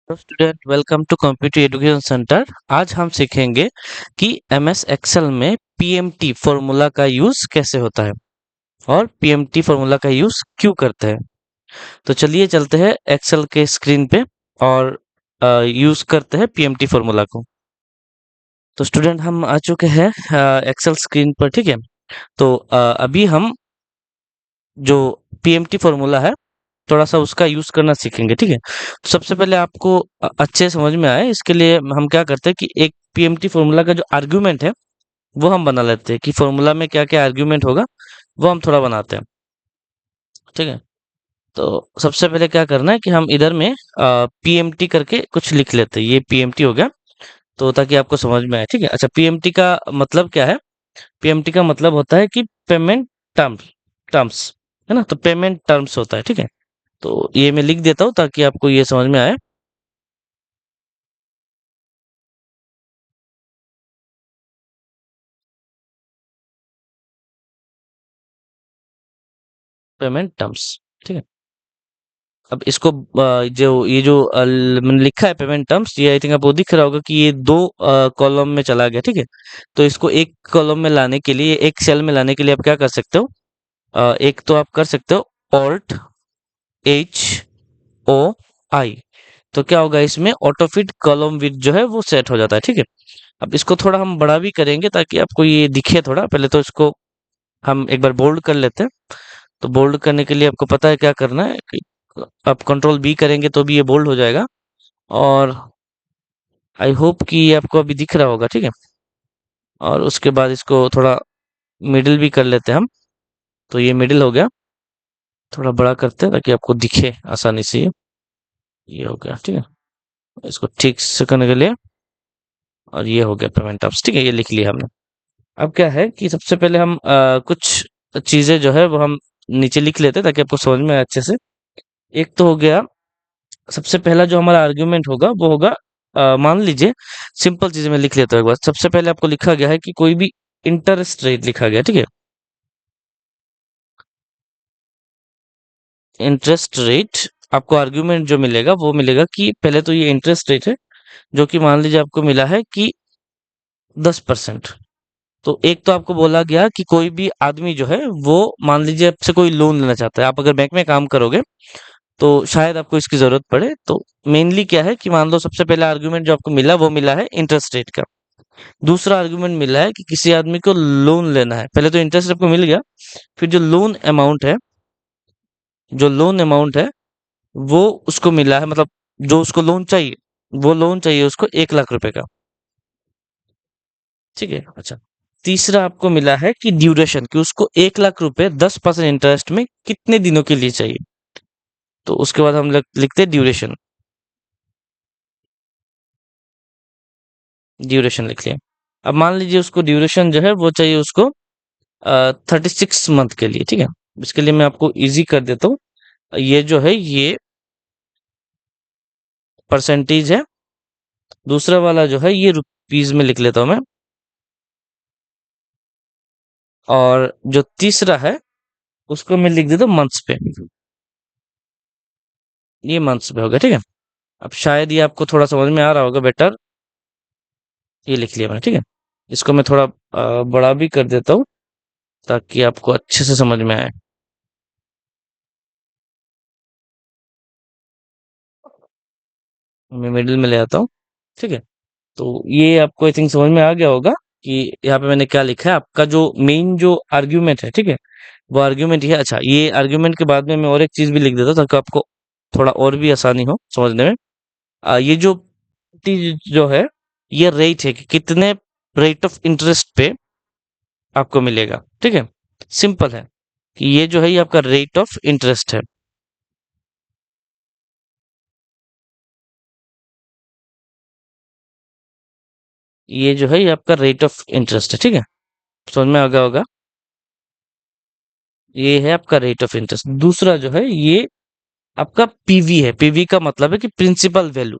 Hello student, welcome to computer education centre. आज हम सीखेंगे कि एमएस एक्सेल में पीएमटी फॉर्मूला का यूज कैसे होता है और पीएमटी फॉर्मूला का यूज क्यों करते हैं। तो चलिए चलते हैं एक्सेल के स्क्रीन पे और यूज करते हैं पीएमटी फॉर्मूला को। तो स्टूडेंट, हम आ चुके हैं एक्सेल स्क्रीन पर, ठीक है। तो अभी हम जो पीएमटी फॉर्मूला है, थोड़ा सा उसका यूज करना सीखेंगे, ठीक है। तो सबसे पहले आपको अच्छे समझ में आए इसके लिए हम क्या करते हैं कि एक पीएमटी फॉर्मूला का जो आर्गुमेंट है वो हम बना लेते हैं कि फॉर्मूला में क्या क्या आर्गुमेंट होगा, वो हम थोड़ा बनाते हैं, ठीक है। तो सबसे पहले क्या करना है कि हम इधर में पीएमटी करके कुछ लिख लेते हैं। ये पीएमटी हो गया, तो ताकि आपको समझ में आए, ठीक है। अच्छा, पीएमटी का मतलब क्या है? पीएमटी का मतलब होता है कि पेमेंट टर्म्स टर्म्स है ना। तो पेमेंट टर्म्स होता है, ठीक है। तो ये मैं लिख देता हूँ ताकि आपको ये समझ में आए। पेमेंट टर्म्स, ठीक है। अब इसको जो ये जो मैंने लिखा है पेमेंट टर्म्स, ये आई थिंक आपको दिख रहा होगा कि ये दो कॉलम में चला गया, ठीक है। तो इसको एक कॉलम में लाने के लिए, एक सेल में लाने के लिए आप क्या कर सकते हो? एक तो आप कर सकते हो ऑल्ट एच ओ आई। तो क्या होगा, इसमें ऑटो फिट कॉलम विथ जो है वो सेट हो जाता है, ठीक है। अब इसको थोड़ा हम बड़ा भी करेंगे ताकि आपको ये दिखे थोड़ा। पहले तो इसको हम एक बार बोल्ड कर लेते हैं। तो बोल्ड करने के लिए आपको पता है क्या करना है कि आप कंट्रोल बी करेंगे तो भी ये बोल्ड हो जाएगा। और आई होप कि ये आपको अभी दिख रहा होगा, ठीक है। और उसके बाद इसको थोड़ा मिडिल भी कर लेते हैं हम। तो ये मिडिल हो गया। थोड़ा बड़ा करते हैं ताकि आपको दिखे आसानी से। ये हो गया, ठीक है। इसको ठीक से करने के लिए, और ये हो गया पेमेंट टर्म्स, ठीक है। ये लिख लिया हमने। अब क्या है कि सबसे पहले हम कुछ चीजें जो है वो हम नीचे लिख लेते हैं ताकि आपको समझ में आए अच्छे से। एक तो हो गया, सबसे पहला जो हमारा आर्ग्यूमेंट होगा वो होगा, मान लीजिए, सिंपल चीजें मैं लिख लेता हूँ एक बार। सबसे पहले आपको लिखा गया है कि कोई भी इंटरेस्ट रेट लिखा गया, ठीक है। इंटरेस्ट रेट, आपको आर्ग्यूमेंट जो मिलेगा वो मिलेगा कि पहले तो ये इंटरेस्ट रेट है, जो कि मान लीजिए आपको मिला है कि 10%। तो एक तो आपको बोला गया कि कोई भी आदमी जो है वो, मान लीजिए आपसे कोई लोन लेना चाहता है, आप अगर बैंक में काम करोगे तो शायद आपको इसकी जरूरत पड़े। तो मेनली क्या है कि मान लो सबसे पहला आर्ग्यूमेंट जो आपको मिला वो मिला है इंटरेस्ट रेट का। दूसरा आर्गुमेंट मिला है कि किसी आदमी को लोन लेना है। पहले तो इंटरेस्ट आपको मिल गया, फिर जो लोन अमाउंट है वो उसको मिला है, मतलब जो उसको लोन चाहिए, वो लोन चाहिए उसको 1 लाख रुपए का, ठीक है। अच्छा, तीसरा आपको मिला है कि ड्यूरेशन, कि उसको 1 लाख रुपए 10% इंटरेस्ट में कितने दिनों के लिए चाहिए। तो उसके बाद हम लिखते हैं ड्यूरेशन। ड्यूरेशन लिख लिया। अब मान लीजिए उसको ड्यूरेशन जो है वो चाहिए उसको 36 मंथ के लिए, ठीक है। इसके लिए मैं आपको इजी कर देता हूँ। ये जो है ये परसेंटेज है। दूसरा वाला जो है ये रुपीज में लिख लेता हूं मैं। और जो तीसरा है उसको मैं लिख देता हूँ मंथ्स पे। ये मंथ्स पे हो गया, ठीक है। अब शायद ये आपको थोड़ा समझ में आ रहा होगा बेटर। ये लिख लिया मैंने, ठीक है। इसको मैं थोड़ा बड़ा भी कर देता हूँ ताकि आपको अच्छे से समझ में आए। मैं मिडिल में ले आता हूँ, ठीक है। तो ये आपको आई थिंक समझ में आ गया होगा कि यहाँ पे मैंने क्या लिखा है। आपका जो मेन जो आर्ग्यूमेंट है, ठीक है, वो आर्ग्यूमेंट ये है। अच्छा, ये आर्ग्यूमेंट के बाद में मैं और एक चीज भी लिख देता हूँ ताकि आपको थोड़ा और भी आसानी हो समझने में। ये जो जो है ये रेट है कि कितने रेट ऑफ इंटरेस्ट पे आपको मिलेगा, ठीक है। सिंपल है कि ये जो है ये आपका रेट ऑफ इंटरेस्ट है। ये जो है ये आपका रेट ऑफ इंटरेस्ट है, ठीक है। समझ में आ गया होगा। ये है आपका रेट ऑफ इंटरेस्ट। दूसरा जो है ये आपका पीवी है। पीवी का मतलब है कि प्रिंसिपल वैल्यू,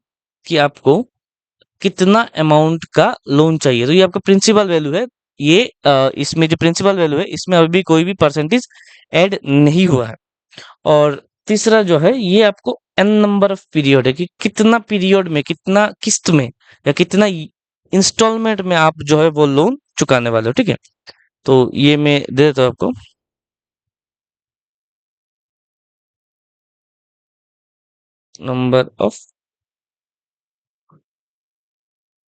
कि आपको कितना अमाउंट का लोन चाहिए। तो ये आपका प्रिंसिपल वैल्यू है। ये इसमें जो प्रिंसिपल वैल्यू है इसमें अभी कोई भी परसेंटेज ऐड नहीं हुआ है। और तीसरा जो है ये आपको एन नंबर ऑफ पीरियड है कि कितना पीरियड में, कितना किस्त में या कितना इंस्टॉलमेंट में आप जो है वो लोन चुकाने वाले हो, ठीक है। तो ये मैं दे देता हूँ आपको, नंबर ऑफ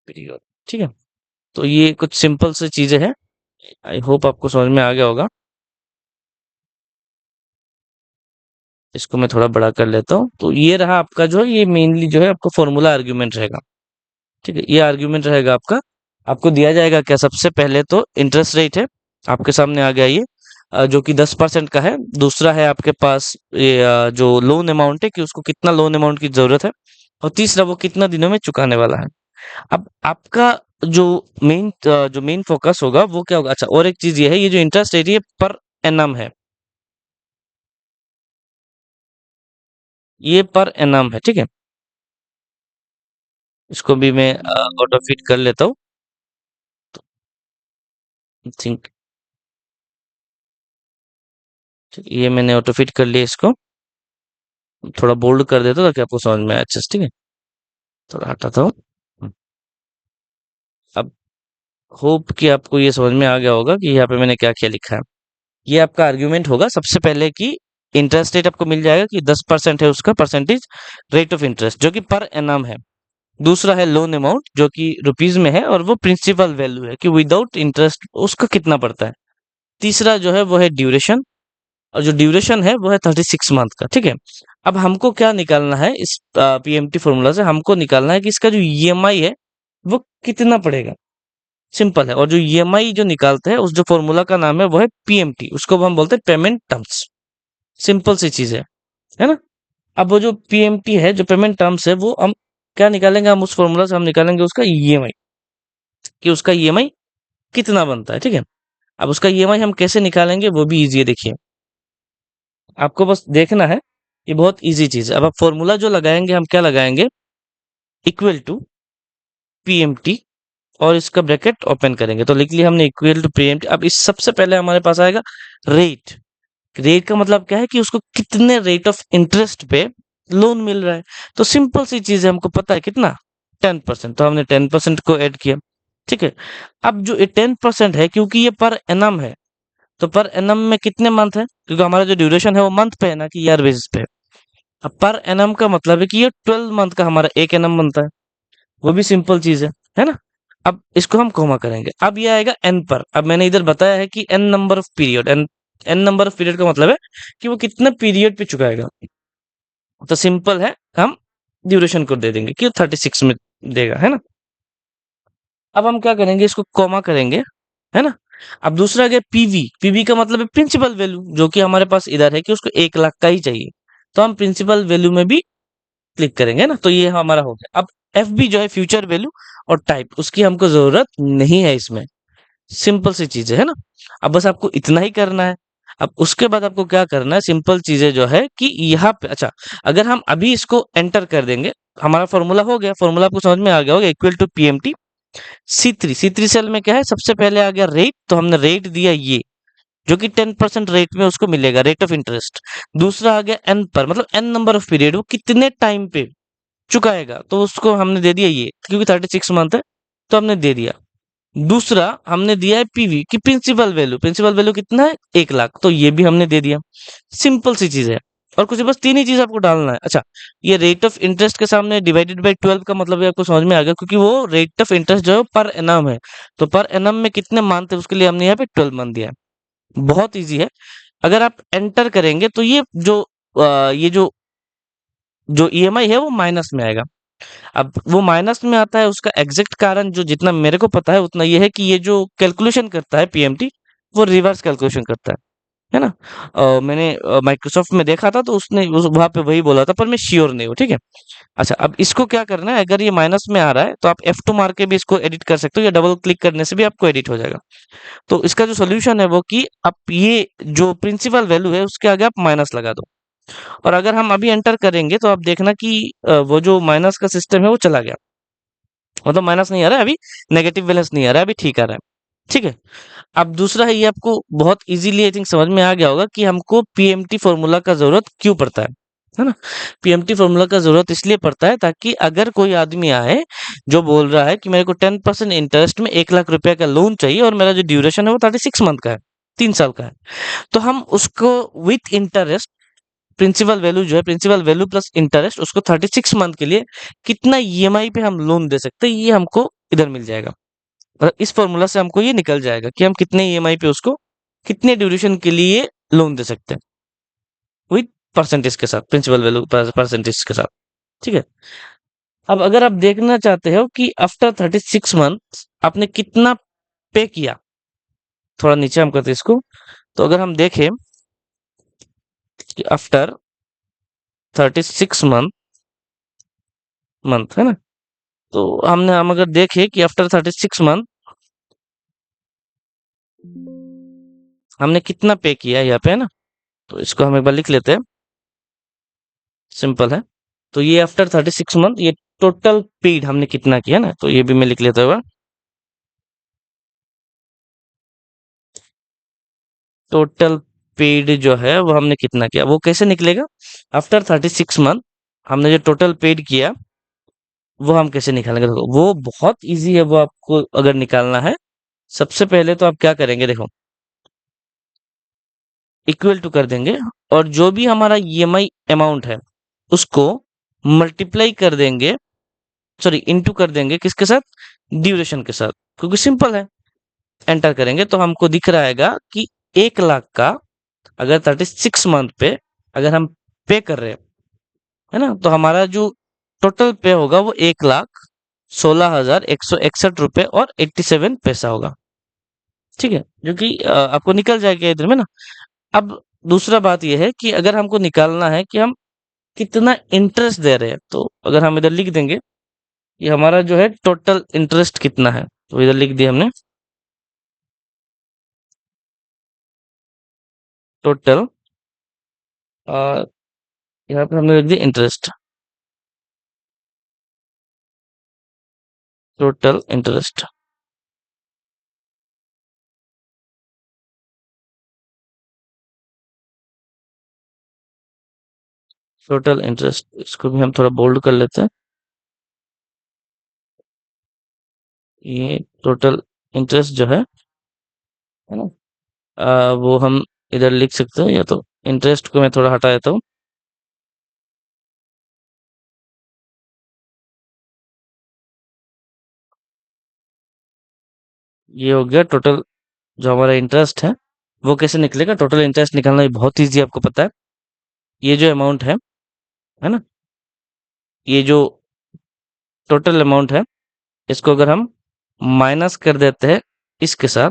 पीरियड, ठीक है। तो ये कुछ सिंपल से चीजें हैं, आई होप आपको समझ में आ गया होगा। इसको मैं थोड़ा बड़ा कर लेता हूँ। तो ये रहा आपका जो है, ये मेनली जो है आपका फॉर्मूला आर्ग्यूमेंट रहेगा, ठीक है। ये आर्ग्यूमेंट रहेगा आपका। आपको दिया जाएगा क्या, सबसे पहले तो इंटरेस्ट रेट है आपके सामने आ गया ये, जो कि 10% का है। दूसरा है आपके पास ये जो लोन अमाउंट है कि उसको कितना लोन अमाउंट की जरूरत है। और तीसरा वो कितना दिनों में चुकाने वाला है। अब आपका जो मेन फोकस होगा वो क्या होगा। अच्छा, और एक चीज ये है, ये जो इंटरेस्ट रेट है पर एनम है, ये पर एनम है, ठीक है। इसको भी मैं ऑटो फिट कर लेता हूँ। थिंक, ये मैंने ऑटो फिट कर लिया। इसको थोड़ा बोल्ड कर देता हूँ ताकि आपको समझ में आए अच्छे से, ठीक है। थोड़ा हटाता हूँ। अब होप कि आपको ये समझ में आ गया होगा कि यहाँ पे मैंने क्या क्या लिखा है। ये आपका आर्ग्यूमेंट होगा सबसे पहले कि इंटरेस्ट रेट आपको मिल जाएगा कि 10% है उसका परसेंटेज रेट ऑफ इंटरेस्ट, जो कि पर एनम है। दूसरा है लोन अमाउंट जो कि रुपीज में है, और वो प्रिंसिपल वैल्यू है कि विदाउट इंटरेस्ट उसका कितना पड़ता है। तीसरा जो है वो है ड्यूरेशन, और जो ड्यूरेशन है वो है 36 मंथ का, ठीक है। अब हमको क्या निकालना है इस पीएमटी फॉर्मूला से, हमको निकालना है कि इसका जो ईएमआई है वो कितना पड़ेगा। सिंपल है। और जो ईएमआई जो निकालते हैं उस जो फॉर्मूला का नाम है वो है पीएमटी, उसको हम बोलते हैं पेमेंट टर्म्स। सिंपल सी चीज है ना। अब वो जो पीएमटी है, जो पेमेंट टर्म्स है, वो हम क्या निकालेंगे, हम उस फॉर्मूला से हम निकालेंगे उसका ईएमआई, कि उसका ईएमआई कितना बनता है, ठीक है। अब उसका ईएमआई हम कैसे निकालेंगे वो भी इजी है, देखिए। आपको बस देखना है, ये बहुत इजी चीज है। अब आप फॉर्मूला जो लगाएंगे, हम क्या लगाएंगे, इक्वल टू पीएमटी, और इसका ब्रैकेट ओपन करेंगे तो लिख लिया हमने इक्वल टू पीएमटी। अब इस सबसे पहले हमारे पास आएगा रेट। रेट का मतलब क्या है कि उसको कितने रेट ऑफ इंटरेस्ट पे लोन मिल रहा है। तो सिंपल सी चीज है, हमको पता है कितना, 10%, तो हमने 10% को ऐड किया, ठीक है। अब जो ये 10% है, क्योंकि ये पर एनम है, तो पर एनम में कितने मंथ है, क्योंकि हमारा जो ड्यूरेशन है वो मंथ पे है ना कि ईयर बेसिस पे। अब पर एनम का मतलब है कि ये 12 मंथ का हमारा एक एनम बनता है। वो भी सिंपल चीज है ना। अब इसको हम कॉमा करेंगे। अब ये आएगा एन पर। अब मैंने इधर बताया है कि N number of period, N number of period का मतलब है कि वो कितना पीरियड पे चुकाएगा। तो सिंपल है, हम ड्यूरेशन को दे देंगे कि 36 में देगा, है ना। अब हम क्या करेंगे, इसको कॉमा करेंगे, है ना। अब दूसरा आ गया पीवी। पीवी का मतलब है प्रिंसिपल वैल्यू, जो कि हमारे पास इधर है कि उसको 1 लाख का ही चाहिए। तो हम प्रिंसिपल वैल्यू में भी क्लिक करेंगे ना। तो ये हमारा हो गया। अब एफ बी जो है फ्यूचर वैल्यू और टाइप, उसकी हमको जरूरत नहीं है इसमें। सिंपल सी चीजें है ना। अब बस आपको इतना ही करना है। अब उसके बाद आपको क्या करना है, सिंपल चीजें जो है कि यहाँ पे, अच्छा, अगर हम अभी इसको एंटर कर देंगे, हमारा फॉर्मूला हो गया। फॉर्मूला आपको समझ में आ गया होगा, equal to PMT C3 cell में क्या है, सबसे पहले आ गया रेट, तो हमने रेट दिया ये, जो कि 10% रेट में उसको मिलेगा, रेट ऑफ इंटरेस्ट। दूसरा आ गया एन पर, मतलब एन नंबर ऑफ पीरियड, वो कितने टाइम पे चुकाएगा, तो उसको हमने दे दिया ये, क्योंकि 36 मंथ है तो हमने दे दिया। दूसरा हमने दिया है पीवी की प्रिंसिपल वैल्यू, प्रिंसिपल वैल्यू कितना है, 1 लाख, तो ये भी हमने दे दिया। सिंपल सी चीज है। और कुछ बस तीन ही चीज आपको डालना है। अच्छा, ये रेट ऑफ इंटरेस्ट के सामने डिवाइडेड बाई 12 का मतलब है आपको समझ में आ गया, क्योंकि वो रेट ऑफ इंटरेस्ट जो है पर एनम है। तो पर एनम में कितने मंथ है उसके लिए हमने यहाँ पे 12 मंथ दिया है। बहुत ईजी है। अगर आप एंटर करेंगे तो ये जो ईएमआई है वो माइनस में आएगा। अब वो माइनस में आता है, उसका एग्जैक्ट कारण जो जितना मेरे को पता है उतना ये है कि ये जो कैलकुलेशन करता है पीएमटी, वो रिवर्स कैलकुलेशन करता है ना। मैंने माइक्रोसॉफ्ट में देखा था तो उसने वहां पे वही बोला था, पर मैं श्योर नहीं हूँ, ठीक है। अच्छा, अब इसको क्या करना है, अगर ये माइनस में आ रहा है तो आप F2 मार के भी इसको एडिट कर सकते हो, या डबल क्लिक करने से भी आपको एडिट हो जाएगा। तो इसका जो सोल्यूशन है वो कि आप ये जो प्रिंसिपल वैल्यू है उसके आगे आप माइनस लगा दो। और अगर हम अभी एंटर करेंगे तो आप देखना कि वो जो माइनस का सिस्टम है वो चला गया, मतलब माइनस नहीं आ रहा है अभी, नेगेटिव बैलेंस नहीं आ रहा है अभी, ठीक आ रहा है, ठीक है। अब दूसरा है, ये आपको बहुत इजीली आई थिंक समझ में आ गया होगा कि हमको पीएमटी फॉर्मूला का जरूरत क्यों पड़ता है। है ना? पीएमटी फॉर्मूला का ज़रूरत इसलिए पड़ता है ताकि अगर कोई आदमी आए जो बोल रहा है कि मेरे को 10% इंटरेस्ट में 1 लाख रुपए का लोन चाहिए और मेरा जो ड्यूरेशन है वो 36 मंथ का है, 3 साल का है, तो हम उसको विथ इंटरेस्ट प्रिंसिपल वैल्यू जो है, प्रिंसिपल वैल्यू प्लस इंटरेस्ट, उसको 36 मंथ के लिए कितना ईएमआई पे हम लोन दे सकते हैं, ये हमको इधर मिल जाएगा। और इस फॉर्मूला से हमको ये निकल जाएगा कि हम कितने ईएमआई पे उसको कितने ड्यूरेशन के लिए लोन दे सकते हैं विथ परसेंटेज के साथ, प्रिंसिपल वैल्यू परसेंटेज के साथ। ठीक है। अब अगर आप देखना चाहते हो कि आफ्टर 36 मंथ आपने कितना पे किया, थोड़ा नीचे हम करते हैं इसको, तो अगर हम देखें कि आफ्टर 36 मंथ है ना, तो हम अगर देखें कि आफ्टर 36 मंथ हमने कितना पे किया है यहाँ पे, है ना, तो इसको हम एक बार लिख लेते हैं, सिंपल है। तो ये आफ्टर 36 मंथ ये टोटल पेड हमने कितना किया ना, तो ये भी मैं लिख लेता हूँ। टोटल पेड जो है वो हमने कितना किया, वो कैसे निकलेगा, आफ्टर 36 मंथ हमने जो टोटल पेड किया वो हम कैसे निकालेंगे, देखो वो बहुत इजी है। वो आपको अगर निकालना है, सबसे पहले तो आप क्या करेंगे, देखो इक्वल टू कर देंगे और जो भी हमारा ईएमआई अमाउंट है उसको मल्टीप्लाई कर देंगे, सॉरी इनटू कर देंगे किसके साथ, ड्यूरेशन के साथ, क्योंकि सिंपल है। एंटर करेंगे तो हमको दिख रहेगा कि 1 लाख का अगर 36 मंथ पे अगर हम पे कर रहे हैं, है ना, तो हमारा जो टोटल पे होगा वो 1,16,161 रुपए और 87 पैसा होगा। ठीक है, जो कि आपको निकल जाएगा इधर में ना। अब दूसरा बात यह है कि अगर हमको निकालना है कि हम कितना इंटरेस्ट दे रहे हैं, तो अगर हम इधर लिख देंगे कि हमारा जो है टोटल इंटरेस्ट कितना है, तो इधर लिख दिया हमने टोटल, यहाँ पे हमने लिख दिया interest, total interest, total interest, इसको भी हम थोड़ा बोल्ड कर लेते हैं। ये टोटल इंटरेस्ट जो है ना, वो हम इधर लिख सकते हैं, या तो इंटरेस्ट को मैं थोड़ा हटा देता हूँ। ये हो गया टोटल जो हमारा इंटरेस्ट है। वो कैसे निकलेगा, टोटल इंटरेस्ट निकालना भी बहुत ईजी, आपको पता है। ये जो अमाउंट है ना, ये जो टोटल अमाउंट है, इसको अगर हम माइनस कर देते हैं इसके साथ,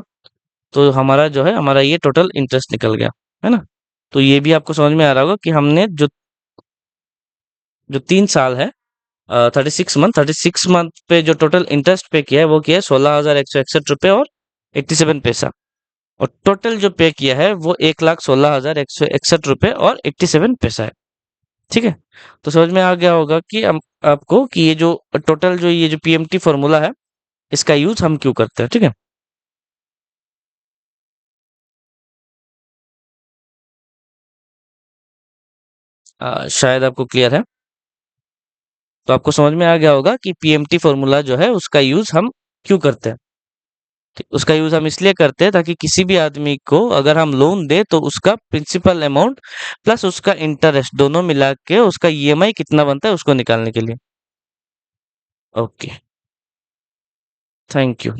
तो हमारा जो है, हमारा ये टोटल इंटरेस्ट निकल गया, है ना। तो ये भी आपको समझ में आ रहा होगा कि हमने जो जो 3 साल है, 36 मंथ पे जो टोटल इंटरेस्ट पे किया है वो किया है 16,161 रुपए और 87 पैसा, और टोटल जो पे किया है वो 1,16,161 रुपए और 87 पैसा है। ठीक है, तो समझ में आ गया होगा कि हम आपको कि ये जो टोटल जो ये जो पीएमटी फॉर्मूला है इसका यूज हम क्यों करते हैं। ठीक है, शायद आपको क्लियर है। तो आपको समझ में आ गया होगा कि पीएमटी फॉर्मूला जो है उसका यूज हम क्यों करते हैं। उसका यूज हम इसलिए करते हैं ताकि किसी भी आदमी को अगर हम लोन दे तो उसका प्रिंसिपल अमाउंट प्लस उसका इंटरेस्ट दोनों मिला के उसका ईएमआई कितना बनता है उसको निकालने के लिए। Okay, thank you.